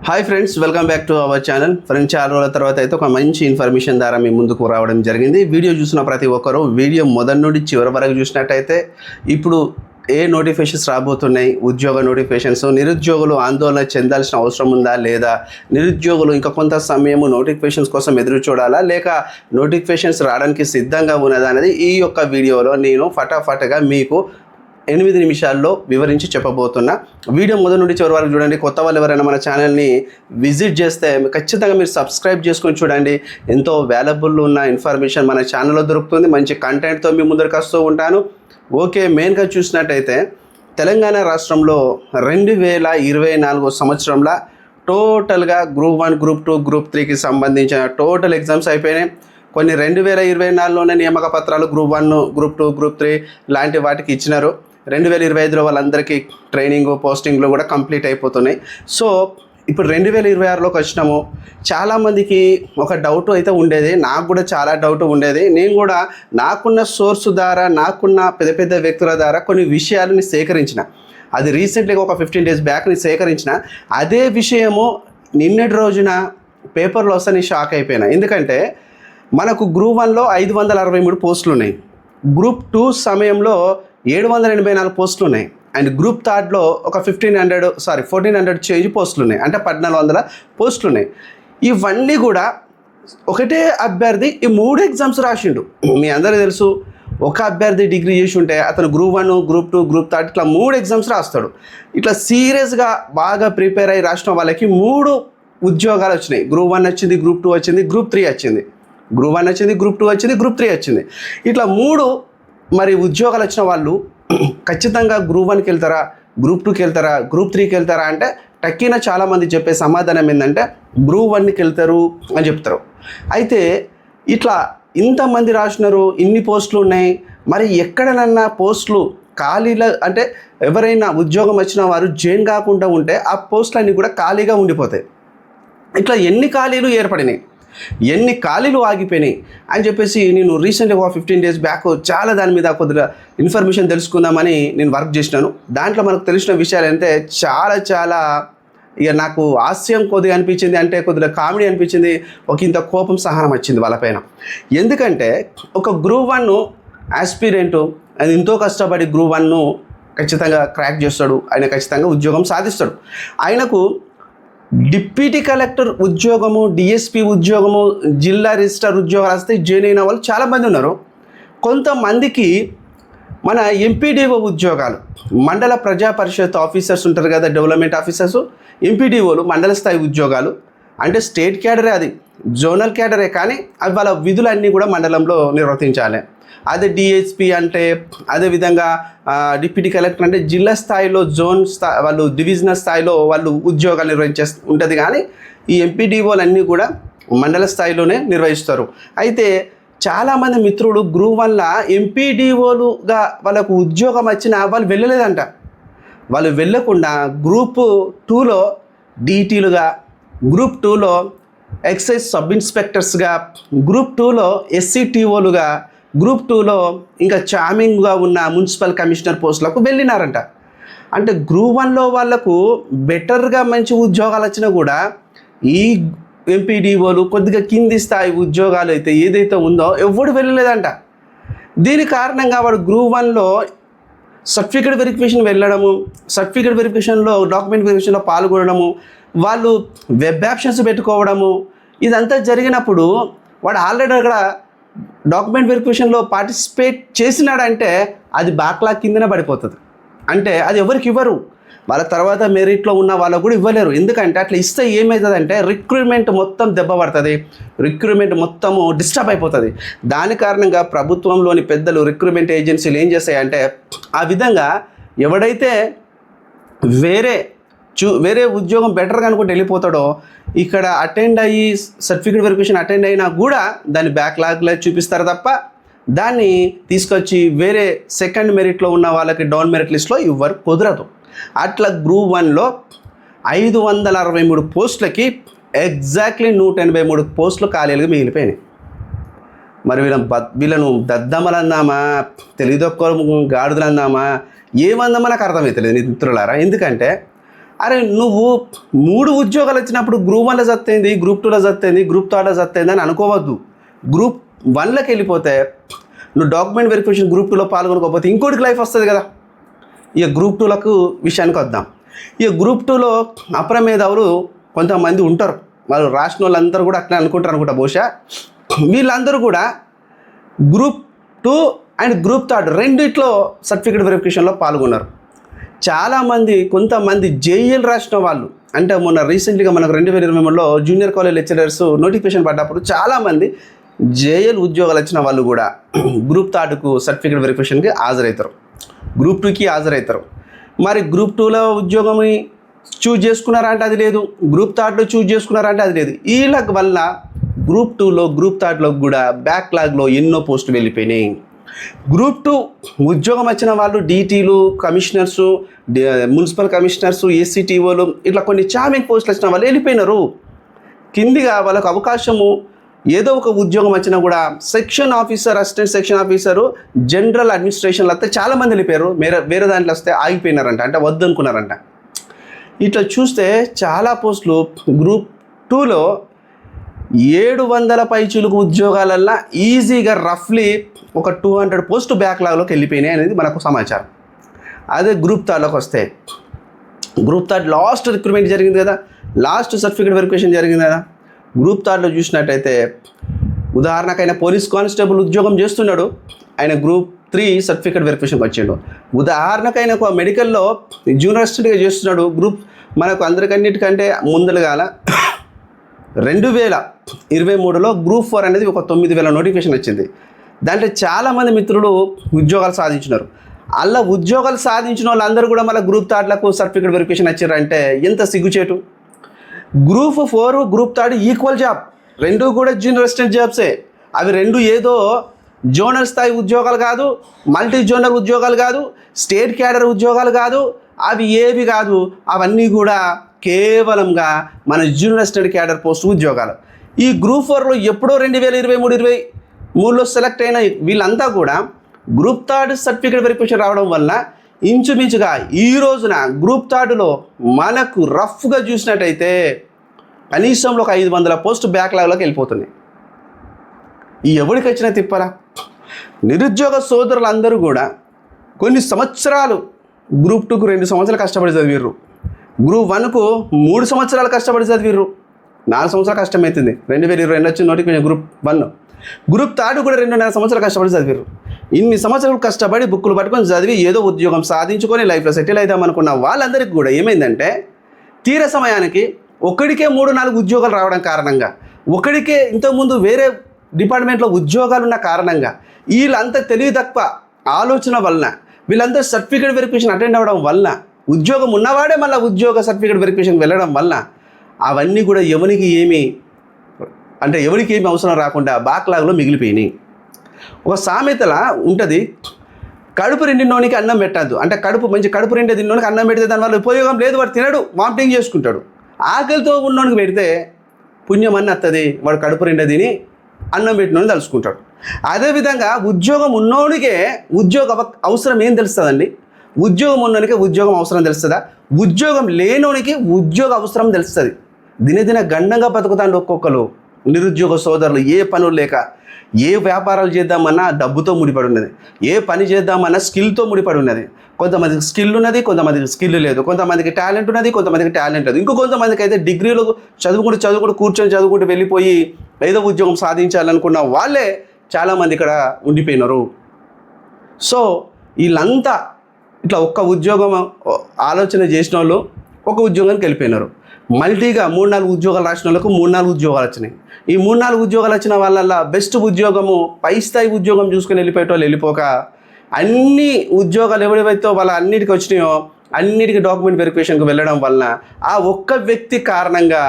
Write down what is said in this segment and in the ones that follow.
Hi friends, welcome back to our channel. Friends, చాలా రోజుల తర్వాత అయితే ఒక మంచి ఇన్ఫర్మేషన్ ద్వారా మీ ముందుకు రావడం జరిగింది. వీడియో చూసిన ప్రతి ఒక్కరూ వీడియో మొదటి నుండి చివరి వరకు చూసినట్టయితే ఇప్పుడు ఏ నోటిఫికేషన్స్ రాబోతున్నాయి, ఉద్యోగ నోటిఫికేషన్స్, నిరుద్యోగులు ఆందోళన చెందాల్సిన అవసరం ఉందా లేదా, నిరుద్యోగులు ఇంకా కొంత సమయము నోటిఫికేషన్స్ కోసం ఎదురు చూడాలా లేక నోటిఫికేషన్స్ రావడానికి సిద్ధంగా ఉన్నదా అనేది ఈ యొక్క వీడియోలో నేను ఫటాఫట్గా మీకు 8 నిమిషాల్లో వివరించి చెప్పబోతున్నా. వీడియో మొదటి నుండి చివరి వరకు చూడండి. కొత్త వాళ్ళు ఎవరైనా మన ఛానల్ని విజిట్ చేస్తే ఖచ్చితంగా మీరు సబ్స్క్రైబ్ చేసుకొని చూడండి. ఎంతో వాల్యుబుల్ ఉన్న ఇన్ఫర్మేషన్ మన ఛానల్లో దొరుకుతుంది. మంచి కంటెంట్తో మీ ముందరికి వస్తూ ఉంటాను. ఓకే, మెయిన్గా చూసినట్టయితే తెలంగాణ రాష్ట్రంలో 2024 సంవత్సరంలో టోటల్గా గ్రూప్ 1, గ్రూప్ 2, గ్రూప్ 3కి సంబంధించిన టోటల్ ఎగ్జామ్స్ అయిపోయినాయి. కొన్ని 2024లోనే నియామక పత్రాలు గ్రూప్ 1, గ్రూప్ 2, గ్రూప్ 3 లాంటి వాటికి ఇచ్చినారు. 2025లో వాళ్ళందరికీ ట్రైనింగ్, పోస్టింగ్లు కూడా కంప్లీట్ అయిపోతున్నాయి. సో ఇప్పుడు 2026లోకి వచ్చినాము. చాలామందికి ఒక డౌట్ అయితే ఉండేది, నాకు కూడా చాలా డౌట్ ఉండేది. నేను కూడా నాకున్న సోర్సు ద్వారా, నాకున్న పెద్ద పెద్ద వ్యక్తుల ద్వారా కొన్ని విషయాలని సేకరించిన. అది రీసెంట్లీగా ఒక 15 డేస్ బ్యాక్ని సేకరించిన. అదే విషయము నిన్నటి రోజున పేపర్లో వస్తే నేను షాక్ అయిపోయినా. ఎందుకంటే మనకు గ్రూప్ 1లో 563 పోస్టులు ఉన్నాయి, గ్రూప్ 2 సమయంలో 784 పోస్టులు ఉన్నాయి, అండ్ గ్రూప్ 3లో ఒక 1400 చేంజ్ పోస్టులు ఉన్నాయి, అంటే 1400 పోస్టులు ఉన్నాయి. ఇవన్నీ కూడా ఒకటే అభ్యర్థి ఈ 3 ఎగ్జామ్స్ రాసిండు. మీ అందరికీ తెలుసు, ఒక అభ్యర్థి డిగ్రీ చేసి ఉంటే అతను గ్రూప్ 1, గ్రూప్ 2, గ్రూప్ 3 ఇట్లా 3 ఎగ్జామ్స్ రాస్తాడు. ఇట్లా సీరియస్గా బాగా ప్రిపేర్ అయ్యి రాసిన వాళ్ళకి 3 ఉద్యోగాలు వచ్చినాయి. గ్రూప్ 1 వచ్చింది, గ్రూప్ 2 వచ్చింది, గ్రూప్ 3 వచ్చింది. గ్రూప్ 1 వచ్చింది, గ్రూప్ 2 వచ్చింది, గ్రూప్ 3 వచ్చింది. ఇట్లా 3 మరి ఉద్యోగాలు వచ్చిన వాళ్ళు ఖచ్చితంగా గ్రూప్ 1కి వెళ్తారా, గ్రూప్ 2కి వెళ్తారా, గ్రూప్ 3కి వెళ్తారా అంటే టక్కిన చాలామంది చెప్పే సమాధానం ఏంటంటే గ్రూప్ 1కి వెళ్తారు అని చెప్తారు. అయితే ఇట్లా ఇంతమంది రాసినారు, ఇన్ని పోస్టులు ఉన్నాయి, మరి ఎక్కడనన్నా పోస్టులు ఖాళీలో అంటే ఎవరైనా ఉద్యోగం వచ్చిన వారు జాయిన్ కాకుండా ఉంటే ఆ పోస్టులన్నీ కూడా ఖాళీగా ఉండిపోతాయి. ఇట్లా ఎన్ని ఖాళీలు ఏర్పడినాయి, ఎన్ని ఖాళీలు ఆగిపోయినాయి అని చెప్పేసి నేను రీసెంట్గా ఒక 15 డేస్ బ్యాక్ చాలా దాని మీద కొద్దిగా ఇన్ఫర్మేషన్ తెలుసుకుందామని నేను వర్క్ చేసినాను. దాంట్లో మనకు తెలిసిన విషయాలు అంటే చాలా ఇక నాకు హాస్యం కొద్దిగా అనిపించింది, అంటే కొద్దిగా కామెడీ అనిపించింది, ఒక ఇంత కోపం సహనం వచ్చింది వాళ్ళపైన. ఎందుకంటే ఒక గ్రూప్ 1 ఆస్పిరెంటు అది ఎంతో కష్టపడి గ్రూప్ 1ను ఖచ్చితంగా క్రాక్ చేస్తాడు, ఆయన ఖచ్చితంగా ఉద్యోగం సాధిస్తాడు. ఆయనకు డిప్యూటీ కలెక్టర్ ఉద్యోగము, డిఎస్పి ఉద్యోగము, జిల్లా రిజిస్టర్ ఉద్యోగాలు వస్తే జాయిన్ అయిన వాళ్ళు చాలామంది ఉన్నారు. కొంతమందికి మన ఎంపీడీఓ ఉద్యోగాలు, మండల ప్రజా పరిషత్ ఆఫీసర్స్ ఉంటారు కదా, డెవలప్మెంట్ ఆఫీసర్స్, ఎంపీడీఓలు మండల స్థాయి ఉద్యోగాలు, అంటే స్టేట్ క్యాడరే, అది జోనల్ క్యాడరే, కానీ అవి వాళ్ళ విధులన్నీ కూడా మండలంలో నిర్వర్తించాలి. అదే డిఎస్పి అంటే, అదేవిధంగా డిప్యూటీ కలెక్టర్ అంటే జిల్లా స్థాయిలో, జోన్ వాళ్ళు డివిజనల్ స్థాయిలో వాళ్ళు ఉద్యోగాలు నిర్వహించే ఉంటుంది. కానీ ఈ ఎంపీడీఓలు అన్నీ కూడా మండల స్థాయిలోనే నిర్వహిస్తారు. అయితే చాలామంది మిత్రులు గ్రూప్ 1లో ఎంపీడీఓలుగా వాళ్ళకు ఉద్యోగం వచ్చినా వాళ్ళు వెళ్ళలేదంట. వాళ్ళు వెళ్ళకుండా గ్రూప్ 2లో డీటీలుగా, గ్రూప్ 2లో ఎక్సైజ్ సబ్ ఇన్స్పెక్టర్స్గా, గ్రూప్ 2లో ఎస్సీటీఓలుగా, గ్రూప్ 2లో ఇంకా చామింగ్గా ఉన్న మున్సిపల్ కమిషనర్ పోస్టులకు వెళ్ళినారంట. అంటే గ్రూప్ 1లో వాళ్ళకు బెటర్గా మంచి ఉద్యోగాలు వచ్చినా కూడా ఈ ఎంపీడీఓలు కొద్దిగా కింది స్థాయి ఉద్యోగాలు అయితే ఏదైతే ఉందో ఎవడు వెళ్ళలేదంట. దీని కారణంగా వాడు గ్రూప్ 1లో సర్టిఫికేట్ వెరిఫికేషన్ వెళ్ళడము, సర్టిఫికేట్ వెరిఫికేషన్లో, డాక్యుమెంట్ వెరిఫికేషన్లో పాల్గొనడము, వాళ్ళు వెబ్ ఆప్షన్స్ పెట్టుకోవడము, ఇదంతా జరిగినప్పుడు వాడు ఆల్రెడీ అక్కడ డాక్యుమెంట్ వెరిఫికేషన్లో పార్టిసిపేట్ చేసినాడంటే అది బ్యాక్లాగ్ కిందనే పడిపోతుంది. అంటే అది ఎవరికి ఇవ్వరు, వాళ్ళ తర్వాత మెరిట్లో ఉన్న వాళ్ళకు కూడా ఇవ్వలేరు. ఎందుకంటే అట్లా ఇస్తే ఏమవుతుందంటే రిక్రూట్మెంట్ మొత్తం దెబ్బ పడుతుంది, రిక్రూట్మెంట్ మొత్తము డిస్టర్బ్ అయిపోతుంది. దాని కారణంగా ప్రభుత్వంలోని పెద్దలు, రిక్రూట్మెంట్ ఏజెన్సీలు ఏం చేస్తాయంటే ఆ విధంగా ఎవడైతే వేరే ఉద్యోగం బెటర్గా అనుకుంటే వెళ్ళిపోతాడో, ఇక్కడ అటెండ్ అయ్యి సర్టిఫికేట్ వెరిఫికేషన్ అటెండ్ అయినా కూడా దాన్ని బ్యాక్లాగ్లో చూపిస్తారు తప్ప దాన్ని తీసుకొచ్చి వేరే సెకండ్ మెరిట్లో ఉన్న వాళ్ళకి డౌన్ మెరిట్ లిస్ట్లో ఇవ్వరు, కుదరదు. అట్లా గ్రూప్ 1లో 563 పోస్టులకి ఎగ్జాక్ట్లీ 183 పోస్టులు ఖాళీలుగా మిగిలిపోయినాయి. మరి వీళ్ళను దద్దమ్మలు అందామా, తెలియదొక్క గాడుదలు అందామా, ఏమందామా నాకు అర్థమవుతలేదు మిత్రులారా. ఎందుకంటే అరే నువ్వు 3 ఉద్యోగాలు వచ్చినప్పుడు గ్రూప్ 1లో చత్తేంది, గ్రూప్ 2లో చత్తేంది, గ్రూప్ 3లో చత్తేంది అని అనుకోవద్దు. గ్రూప్ 1లోకి వెళ్ళిపోతే నువ్వు డాక్యుమెంట్ వెరిఫికేషన్ గ్రూప్ 2లో పాల్గొనకపోతే ఇంకోటికి లైఫ్ వస్తుంది కదా. ఇక గ్రూప్ 2లకు విషయానికి వద్దాం. ఇక గ్రూప్ 2లో అప్రమేధావులు కొంతమంది ఉంటారు. వాళ్ళు రాసిన వాళ్ళందరూ కూడా అట్లా అనుకుంటా బహుశా. వీళ్ళందరూ కూడా గ్రూప్ 2 అండ్ గ్రూప్ 3 రెండిట్లో సర్టిఫికేట్ వెరిఫికేషన్లో పాల్గొన్నారు. చాలామంది కొంతమంది జేఈఎల్ రాసిన వాళ్ళు, అంటే మొన్న రీసెంట్గా మనకు 2023లో జూనియర్ కాలేజ్ లెక్చరర్స్ నోటిఫికేషన్ పడ్డప్పుడు చాలామంది జేఎల్ ఉద్యోగాలు వచ్చిన వాళ్ళు కూడా గ్రూప్ 3కు సర్టిఫికేట్ వెరిఫికేషన్కి హాజరవుతారు, గ్రూప్ 2కి హాజరవుతారు. మరి గ్రూప్ 2లో ఉద్యోగంని చూజ్ చేసుకున్నారా అంటే అది లేదు, గ్రూప్ 3లో చూజ్ చేసుకున్నారా అంటే అది లేదు. వీళ్ళ వల్ల గ్రూప్ 2లో గ్రూప్ 3లో కూడా బ్యాక్లాగ్లో ఎన్నో పోస్టులు వెళ్ళిపోయినాయి. గ్రూప్ 2 ఉద్యోగం వచ్చిన వాళ్ళు డీటీలు, కమిషనర్సు, మున్సిపల్ కమిషనర్సు, ఏసీటీఓలు ఇట్లా కొన్ని చామింగ్ పోస్టులు వచ్చిన వాళ్ళు వెళ్ళిపోయినారు. కిందిగా వాళ్ళకు అవకాశము ఏదో ఒక ఉద్యోగం వచ్చినా కూడా section officer, assistant section officer, general అడ్మినిస్ట్రేషన్లో వస్తే చాలామంది వెళ్ళిపోయారు. వేరే దాంట్లో వస్తే ఆగిపోయినారంట, అంటే వద్దు అనుకున్నారంట. ఇట్లా చూస్తే చాలా పోస్టులు గ్రూప్ 2లో 700 పైచులకు ఉద్యోగాలల్లో ఈజీగా రఫ్లీ ఒక 200 పోస్టు బ్యాక్లాగ్లోకి వెళ్ళిపోయినాయి అనేది మనకు సమాచారం. అదే గ్రూప్ 3లోకి వస్తే, గ్రూప్ 3 లాస్ట్ రిక్రూట్మెంట్ జరిగింది కదా, లాస్ట్ సర్టిఫికేట్ వెరిఫికేషన్ జరిగింది కదా. గ్రూప్ 3లో చూసినట్టయితే ఉదాహరణకైనా పోలీస్ కానిస్టేబుల్ ఉద్యోగం చేస్తున్నాడు, ఆయన గ్రూప్ 3 సర్టిఫికేట్ వెరిఫికేషన్కి వచ్చిండు. ఉదాహరణకైనా ఒక మెడికల్లో జూనియర్ అసిస్టెంట్గా చేస్తున్నాడు, గ్రూప్ మనకు అందరికన్నిటికంటే ముందలుగాల 2023లో గ్రూప్ 4 అనేది ఒక 9000 నోటిఫికేషన్ వచ్చింది. దాంట్లో చాలామంది మిత్రులు ఉద్యోగాలు సాధించినారు. అలా ఉద్యోగాలు సాధించిన వాళ్ళందరూ కూడా మళ్ళీ గ్రూప్ 3లకు సర్టిఫికేట్ వెరిఫికేషన్ వచ్చారంటే ఎంత సిగ్గుచేటు. గ్రూప్ 4, గ్రూప్ 3 ఈక్వల్ జాబ్, రెండు కూడా జూనియర్ అసిస్టెంట్ జాబ్సే. అవి రెండు ఏదో జోనల్ స్థాయి ఉద్యోగాలు కాదు, మల్టీ జోనల్ ఉద్యోగాలు కాదు, స్టేట్ క్యాడర్ ఉద్యోగాలు కాదు, అవి ఏవి కాదు. అవన్నీ కూడా కేవలంగా మన జూనియర్ అసిస్టెంట్ క్యాడర్ పోస్ట్ ఉద్యోగాలు. ఈ గ్రూప్ 4లో ఎప్పుడో 2023లో సెలెక్ట్ అయిన వీళ్ళంతా కూడా గ్రూప్ 3 సర్టిఫికేట్ వెరిఫికేషన్ రావడం వల్ల ఇంచుమించుగా ఈ రోజున గ్రూప్ 3లో మనకు రఫ్గా చూసినట్టయితే కనీసంలో ఒక 500 పోస్టు బ్యాక్లాగ్లోకి వెళ్ళిపోతున్నాయి. ఈ ఎవరికి వచ్చినా తిప్పరా. నిరుద్యోగ సోదరులందరూ కూడా కొన్ని సంవత్సరాలు గ్రూప్ 2కు 2 సంవత్సరాలు కష్టపడి చదివిర్రు, గ్రూప్ 1కు 3 సంవత్సరాలు కష్టపడి చదివిర్రు, 4 సంవత్సరాలు కష్టమవుతుంది. 2022 వచ్చిన నోటిఫికేషన్ గ్రూప్ 1. గ్రూప్ 3 కూడా 2.5 సంవత్సరాలు కష్టపడి చదివిర్రు. ఇన్ని సంవత్సరాలు కష్టపడి బుక్కులు పట్టుకొని చదివి ఏదో ఉద్యోగం సాధించుకొని లైఫ్లో సెటిల్ అవుదాం అనుకున్న వాళ్ళందరికీ కూడా ఏమైందంటే తీర సమయానికి ఒకడికే 3-4 ఉద్యోగాలు రావడం కారణంగా, ఒకడికే ఇంతకుముందు వేరే డిపార్ట్మెంట్లో ఉద్యోగాలు ఉన్న కారణంగా, వీళ్ళంతా తెలివి తక్కువ ఆలోచన వలన, వీళ్ళంతా సర్టిఫికేట్ వెరిఫికేషన్ అటెండ్ అవ్వడం వలన, ఉద్యోగం ఉన్నవాడే మళ్ళీ ఉద్యోగ సర్టిఫికేట్ వెరిఫికేషన్ వెళ్ళడం వల్ల అవన్నీ కూడా ఎవరికి ఏమి అవసరం రాకుండా బ్యాక్లాగ్లో మిగిలిపోయినాయి. ఒక సామెతలా ఉంటుంది, కడుపు నిండినోనికి అన్నం పెట్టద్దు. అంటే కడుపు నిండే తిన్నోనికి అన్నం పెడితే దానివల్ల ఉపయోగం లేదు, వాడు తినడు, వామిటింగ్ చేసుకుంటాడు. ఆకలితో ఉన్నోనికి పెడితే పుణ్యం అన్న వస్తుంది, వాడు కడుపు నిండా తిని అన్నం పెట్టినోని తలుచుకుంటాడు. అదేవిధంగా ఉద్యోగం ఉన్నోనికే అవసరం ఏం తెలుస్తుందండి? ఉద్యోగం ఉన్నోనికే ఉద్యోగం అవసరం తెలుస్తుందా? ఉద్యోగం లేనోనికి ఉద్యోగ అవసరం తెలుస్తుంది. దినదిన గండంగా బతుకుతాండి ఒక్కొక్కరు నిరుద్యోగ సోదరులు. ఏ పనులు లేక, ఏ వ్యాపారాలు చేద్దామన్నా డబ్బుతో ముడిపడి ఉన్నది, ఏ పని చేద్దామన్నా స్కిల్తో ముడిపడి ఉన్నది. కొంతమందికి స్కిల్ ఉన్నది, కొంతమందికి స్కిల్ లేదు, కొంతమందికి టాలెంట్ ఉన్నది, కొంతమందికి టాలెంట్ లేదు. ఇంకో కొంతమందికి అయితే డిగ్రీలు చదువుకుంటూ వెళ్ళిపోయి ఏదో ఉద్యోగం సాధించాలనుకున్న వాళ్ళే చాలామంది ఇక్కడ ఉండిపోయినారు. సో వీళ్ళంతా ఇట్లా ఒక్క ఉద్యోగం ఆలోచన చేసిన వాళ్ళు ఒక ఉద్యోగానికి వెళ్ళిపోయినారు. మల్టీగా 3-4 ఉద్యోగాలు రాసిన వాళ్ళకు 3-4 ఉద్యోగాలు వచ్చినాయి. ఈ 3-4 ఉద్యోగాలు వచ్చిన వాళ్ళల్లో బెస్ట్ ఉద్యోగము, పై స్థాయి ఉద్యోగం చూసుకొని వెళ్ళిపోయేటోళ్ళు వెళ్ళిపోక అన్ని ఉద్యోగాలు ఎవరివైతే వాళ్ళ అన్నిటికి వచ్చినాయో అన్నిటికీ డాక్యుమెంట్ వెరిఫికేషన్కి వెళ్ళడం వలన ఆ ఒక్క వ్యక్తి కారణంగా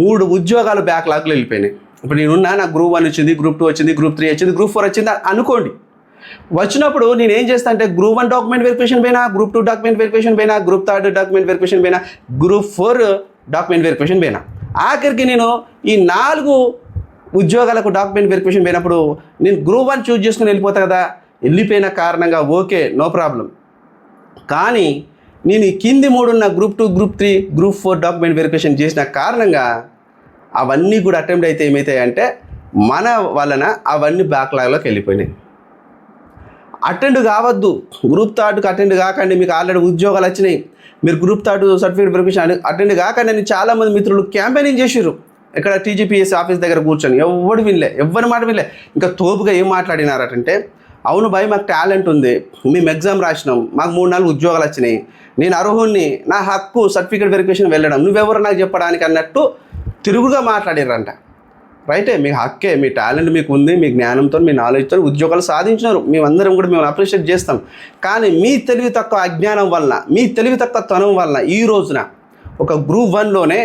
3 ఉద్యోగాలు బ్యాక్లాగ్లో వెళ్ళిపోయినాయి. ఇప్పుడు నేనున్నా, నాకు గ్రూప్ 1 వచ్చింది, గ్రూప్ 2 వచ్చింది, గ్రూప్ 3 వచ్చింది, గ్రూప్ 4 వచ్చింది అనుకోండి. వచ్చినప్పుడు నేను ఏం చేస్తాను అంటే గ్రూప్ 1 డాక్యుమెంట్ వెరిఫికేషన్ పోయినా, గ్రూప్ 2 డాక్యుమెంట్ వెరిఫికేషన్ పోయినా, గ్రూప్ 3 డాక్యుమెంట్ వెరిఫికేషన్ పోయినా, గ్రూప్ 4 డాక్యుమెంట్ వెరిఫికేషన్ పోయినా. ఆఖరికి నేను ఈ 4 ఉద్యోగాలకు డాక్యుమెంట్ వెరిఫికేషన్ పోయినప్పుడు నేను గ్రూప్ 1 చూజ్ చేసుకుని వెళ్ళిపోతా కదా. వెళ్ళిపోయిన కారణంగా ఓకే, నో ప్రాబ్లం. కానీ నేను ఈ కింది 3 ఉన్న group 2, group 3, group 4 document verification చేసిన కారణంగా అవన్నీ కూడా అటెంప్ట్ అయితే ఏమవుతాయంటే మన వలన అవన్నీ బ్యాక్లాగ్లోకి వెళ్ళిపోయినాయి. అటెండ్ కావద్దు, గ్రూప్ 3కి అటెండ్ కాకండి, మీకు ఆల్రెడీ ఉద్యోగాలు వచ్చినాయి, మీరు గ్రూప్ 3 సర్టిఫికేట్ వెరిఫికేషన్ అటెండ్ కాకండి అని చాలామంది మిత్రులు క్యాంపెయినింగ్ చేసారు. ఇక్కడ టీజీపీఎస్సీ ఆఫీస్ దగ్గర కూర్చొని ఎవరి మాట వినలే. ఇంకా తోపుగా ఏం మాట్లాడినారటంటే, అవును భయ్ మాకు టాలెంట్ ఉంది, మేము ఎగ్జామ్ రాసినాం, మాకు 3-4 ఉద్యోగాలు వచ్చినాయి, నేను అర్హుణ్ణి, నా హక్కు సర్టిఫికేట్ వెరిఫికేషన్ వెళ్ళడం, నువ్వెవరు నాకు చెప్పడానికి అన్నట్టు తిరుగుగా మాట్లాడారంట. రైటే, మీ హక్కే, మీ టాలెంట్ మీకు ఉంది, మీ జ్ఞానంతో మీ నాలెడ్జ్తో ఉద్యోగాలు సాధించినారు, మేమందరం కూడా మేము అప్రిషియేట్ చేస్తాం. కానీ మీ తెలివి తక్కువ అజ్ఞానం వలన, మీ తెలివి తక్కువ తనం వలన ఈ రోజున ఒక గ్రూప్ 1లోనే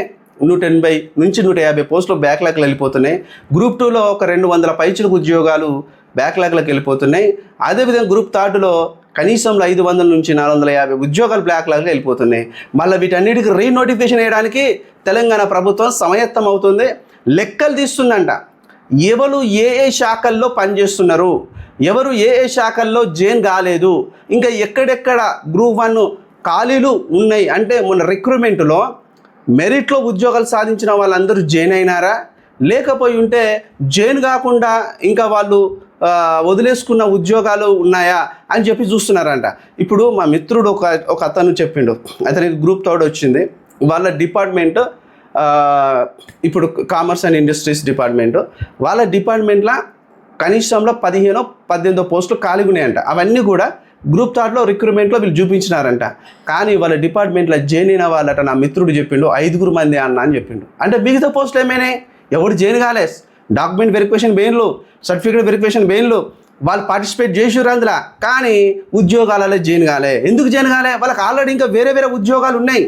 180 నుంచి 150 పోస్టులు బ్యాక్లాగ్లు వెళ్ళిపోతున్నాయి. గ్రూప్ 2లో ఒక 200 పైచిలకు ఉద్యోగాలు బ్యాక్లాగ్లకు వెళ్ళిపోతున్నాయి. అదేవిధంగా గ్రూప్ 3లో కనీసంలో 500 నుంచి 450 ఉద్యోగాలు బ్యాక్లాగ్లు వెళ్ళిపోతున్నాయి. మళ్ళీ వీటన్నిటికీ రీనోటిఫికేషన్ వేయడానికి తెలంగాణ ప్రభుత్వం సమాయత్తం అవుతుంది, లెక్కలు తీస్తుందంట. ఎవరు ఏ శాఖల్లో పనిచేస్తున్నారు, ఎవరు ఏ శాఖల్లో జాయిన్ కాలేదు, ఇంకా ఎక్కడెక్కడ గ్రూప్ 1 ఖాళీలు ఉన్నాయి అంటే మొన్న రిక్రూట్మెంట్లో మెరిట్లో ఉద్యోగాలు సాధించిన వాళ్ళందరూ జాయిన్ అయినారా, లేకపోయి ఉంటే జాయిన్ కాకుండా ఇంకా వాళ్ళు వదిలేసుకున్న ఉద్యోగాలు ఉన్నాయా అని చెప్పి చూస్తున్నారంట. ఇప్పుడు మా మిత్రుడు ఒక అతను చెప్పిండు, అతనికి గ్రూప్ 3 వచ్చింది, వాళ్ళ డిపార్ట్మెంట్ ఇప్పుడు కామర్స్ అండ్ ఇండస్ట్రీస్ డిపార్ట్మెంట్, వాళ్ళ డిపార్ట్మెంట్లో కనీసంలో 15-18 పోస్టులు ఖాళీగా ఉన్నాయంట. అవన్నీ కూడా గ్రూప్ 3లో రిక్రూట్మెంట్లో వీళ్ళు చూపించినారంట. కానీ వాళ్ళ డిపార్ట్మెంట్లో జాయిన్ అయిన వాళ్ళట నా మిత్రుడు చెప్పిండు 5 మంది అన్న అని చెప్పిండు. అంటే మిగతా పోస్టులు ఏమైనాయి, ఎవరు జాయిన్ కాలే, డాక్యుమెంట్ వెరిఫికేషన్ బెయిన్లు, సర్టిఫికేట్ వెరిఫికేషన్ బెయిన్లు, వాళ్ళు పార్టిసిపేట్ చేసారు అందులో, కానీ ఉద్యోగాలలో జాయిన్ కాలే. ఎందుకు జాయిన్ కాలే, వాళ్ళకి ఆల్రెడీ ఇంకా వేరే ఉద్యోగాలు ఉన్నాయి,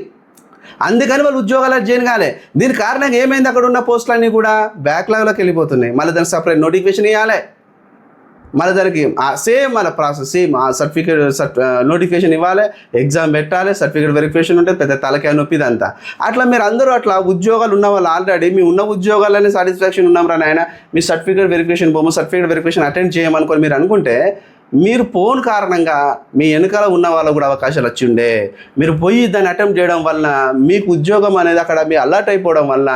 అందుకని వాళ్ళు ఉద్యోగాలలో జాయిన్ కాలే. దీని కారణంగా ఏమైంది, అక్కడ ఉన్న పోస్టులన్నీ కూడా బ్యాక్లాగ్లోకి వెళ్ళిపోతున్నాయి. మళ్ళీ దానికి సపరేట్ నోటిఫికేషన్ ఇవ్వాలి, మళ్ళీ దానికి సేమ్ మన ప్రాసెస్ సేమ్ సర్టిఫికేట్ నోటిఫికేషన్ ఇవ్వాలి, ఎగ్జామ్ పెట్టాలి, సర్టిఫికేట్ వెరిఫికేషన్ ఉంటుంది, పెద్ద తలకాయ నొప్పి ఇదంతా. అట్లా మీరు అందరూ అట్లా ఉద్యోగాలు ఉన్న వాళ్ళు ఆల్రెడీ మీ ఉన్న ఉద్యోగాలనే సాటిస్ఫాక్షన్ ఉన్నాం రా నాయన, మీ certificate verification certificate verification attend చేయమనుకొని మీరు అనుకుంటే, మీరు పోన్ కారణంగా మీ వెనకాల ఉన్న వాళ్ళకు కూడా అవకాశాలు వచ్చి ఉండే. మీరు పోయి దాన్ని అటెంప్ట్ చేయడం వలన మీకు ఉద్యోగం అనేది అక్కడ మీ అలర్ట్ అయిపోవడం వలన,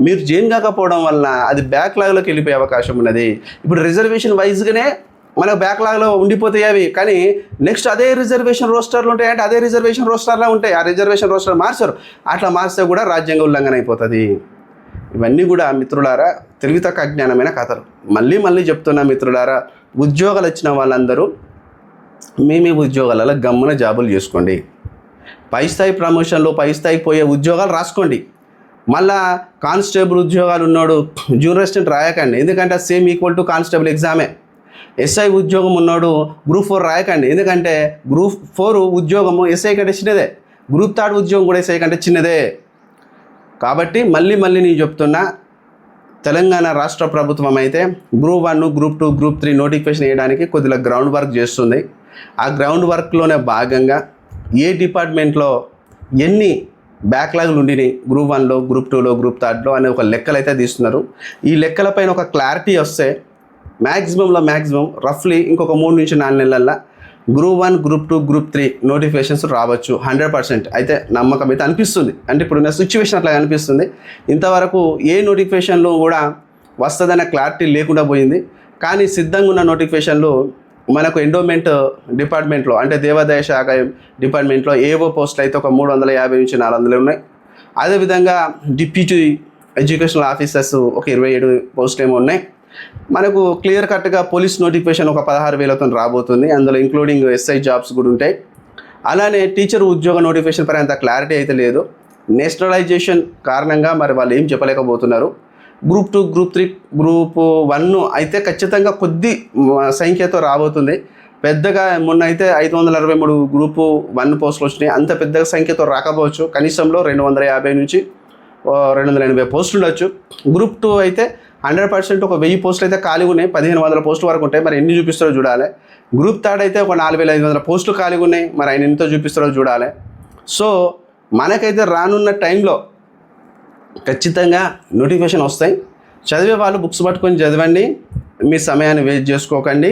మీరు జాయిన్ కాకపోవడం వలన అది బ్యాక్లాగ్లోకి వెళ్ళిపోయే అవకాశం ఉన్నది. ఇప్పుడు రిజర్వేషన్ వైజ్గానే మనకు బ్యాక్లాగ్లో ఉండిపోతాయి అవి, కానీ నెక్స్ట్ అదే రిజర్వేషన్ రోస్టర్లు ఉంటాయంటే అదే రిజర్వేషన్ రోస్టర్లో ఉంటాయి, ఆ రిజర్వేషన్ రోస్టర్ మార్చారు, అట్లా మార్చితే కూడా రాజ్యాంగ ఉల్లంఘన అయిపోతుంది. ఇవన్నీ కూడా మిత్రులారా తెలివి తక్కువ అజ్ఞానమైన కథలు. మళ్ళీ చెప్తున్నా మిత్రులారా, ఉద్యోగాలు వచ్చిన వాళ్ళందరూ మీ ఉద్యోగాలలో గమ్మున జాబులు చేసుకోండి, పై స్థాయి ప్రమోషన్లో పై స్థాయికి పోయే ఉద్యోగాలు రాసుకోండి. మళ్ళా కానిస్టేబుల్ ఉద్యోగాలు ఉన్నాడు జూనియర్ అసిస్టెంట్ రాయకండి, ఎందుకంటే సేమ్ ఈక్వల్ టు కానిస్టేబుల్ ఎగ్జామే. ఎస్ఐ ఉద్యోగం ఉన్నాడు గ్రూప్ 4 రాయకండి, ఎందుకంటే గ్రూప్ 4 ఉద్యోగము ఎస్ఐ కంటే చిన్నదే, గ్రూప్ 3 ఉద్యోగం కూడా ఎస్ఐ కంటే చిన్నదే. కాబట్టి మళ్ళీ నేను చెప్తున్నా, తెలంగాణ రాష్ట్ర ప్రభుత్వం అయితే గ్రూప్ 1, గ్రూప్ 2, గ్రూప్ 3 నోటిఫికేషన్ వేయడానికి కొద్దిగా గ్రౌండ్ వర్క్ చేస్తుంది. ఆ గ్రౌండ్ వర్క్లోనే భాగంగా ఏ డిపార్ట్మెంట్లో ఎన్ని బ్యాక్లాగ్లు ఉండినాయి గ్రూప్ 1లో, గ్రూప్ 2లో, గ్రూప్ 3లో అనే ఒక లెక్కలు అయితే తీస్తున్నారు. ఈ లెక్కలపైన ఒక క్లారిటీ వస్తే మ్యాక్సిమం రఫ్లీ ఇంకొక 3 నుంచి 4 నెలల్లో గ్రూప్ 1, గ్రూప్ 2, గ్రూప్ 3 నోటిఫికేషన్స్ రావచ్చు 100%. అయితే నమ్మకం అయితే అనిపిస్తుంది, అంటే ఇప్పుడున్న సిచ్యువేషన్ అట్లా అనిపిస్తుంది. ఇంతవరకు ఏ నోటిఫికేషన్లు కూడా వస్తుందన్న క్లారిటీ లేకుండా పోయింది. కానీ సిద్ధంగా ఉన్న నోటిఫికేషన్లు మనకు ఎండోమెంట్ డిపార్ట్మెంట్లో అంటే దేవాదాయ శాఖ డిపార్ట్మెంట్లో ఏవో పోస్టులు అయితే ఒక 350 నుంచి 400 ఉన్నాయి. అదేవిధంగా డిప్యూటీ ఎడ్యుకేషనల్ ఆఫీసర్స్ ఒక 27 పోస్టులు ఏమో ఉన్నాయి. మనకు క్లియర్ కట్గా పోలీస్ నోటిఫికేషన్ ఒక 16,000తో రాబోతుంది, అందులో ఇంక్లూడింగ్ ఎస్ఐ జాబ్స్ కూడా ఉంటాయి. అలానే టీచర్ ఉద్యోగ నోటిఫికేషన్ పైన అంత క్లారిటీ అయితే లేదు. నేషనలైజేషన్ కారణంగా మరి వాళ్ళు ఏం చెప్పలేకపోతున్నారు. గ్రూప్ 2, గ్రూప్ 3, గ్రూప్ 1 అయితే ఖచ్చితంగా కొద్ది సంఖ్యతో రాబోతుంది. పెద్దగా మొన్న అయితే 563 గ్రూప్ 1 పోస్టులు వచ్చినాయి, అంత పెద్ద సంఖ్యతో రాకపోవచ్చు, కనీసంలో 250 నుంచి 280 పోస్టులు ఉండొచ్చు. గ్రూప్ 2 అయితే 100% ఒక 1000 పోస్టులు అయితే ఖాళీగా ఉన్నాయి, 1500 పోస్టుల వరకు ఉంటాయి, మరి ఎన్ని చూపిస్తారో చూడాలి. గ్రూప్ 3 అయితే ఒక 4500 పోస్టులు ఖాళీగా ఉన్నాయి, మరి ఆయన ఎంతో చూపిస్తారో చూడాలి. సో మనకైతే రానున్న టైంలో ఖచ్చితంగా నోటిఫికేషన్ వస్తాయి. చదివే వాళ్ళు బుక్స్ పట్టుకొని చదవండి, మీ సమయాన్ని వేస్ట్ చేసుకోకండి.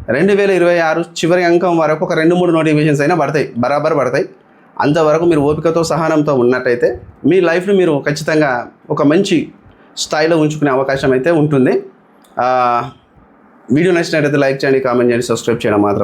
2026 చివరి అంకం వరకు ఒక 2-3 నోటిఫికేషన్స్ అయినా పడతాయి, బరాబర్ పడతాయి. అంతవరకు మీరు ఓపికతో సహనంతో ఉన్నట్టయితే మీ లైఫ్ని మీరు ఖచ్చితంగా ఒక మంచి స్థాయిలో ఉంచుకునే అవకాశం అయితే ఉంటుంది. వీడియో నచ్చినట్టయితే లైక్ చేయండి, కామెంట్ చేయండి, సబ్స్క్రైబ్ చేయడం మాత్రం